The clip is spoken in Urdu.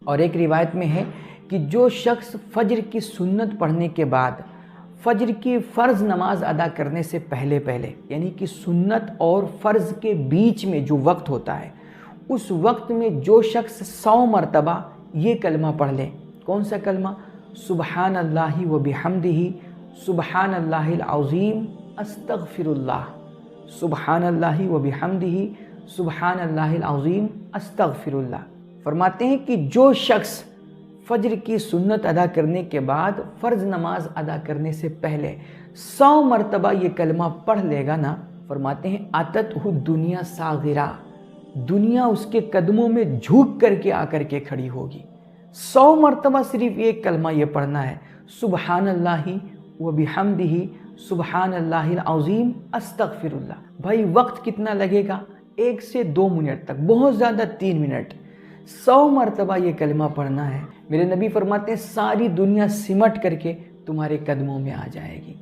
اور ایک روایت میں ہے کہ جو شخص فجر کی سنت پڑھنے کے بعد فجر کی فرض نماز ادا کرنے سے پہلے یعنی کہ سنت اور فرض کے بیچ میں جو وقت ہوتا ہے، اس وقت میں جو شخص 100 مرتبہ یہ کلمہ پڑھ لے. کون سا کلمہ؟ سبحان اللہ و بحمدہ، سبحان اللہ العظیم، استغفر اللہ. سبحان اللہ و بحمدہ، سبحان اللہ العظیم، استغفر اللہ. فرماتے ہیں کہ جو شخص فجر کی سنت ادا کرنے کے بعد فرض نماز ادا کرنے سے پہلے 100 مرتبہ یہ کلمہ پڑھ لے گا نا، فرماتے ہیں اتتہ الدنیا صاغرہ، دنیا اس کے قدموں میں جھک کر کے کھڑی ہوگی. 100 مرتبہ صرف ایک کلمہ یہ پڑھنا ہے، سبحان اللہ و بحمدہ، سبحان اللہ العظیم، استغفر اللہ. بھائی وقت کتنا لگے گا؟ 1 سے 2 منٹ تک، بہت زیادہ 3 منٹ. 100 مرتبہ یہ کلمہ پڑھنا ہے. میرے نبی فرماتے ہیں ساری دنیا سمٹ کر کے تمہارے قدموں میں آ جائے گی.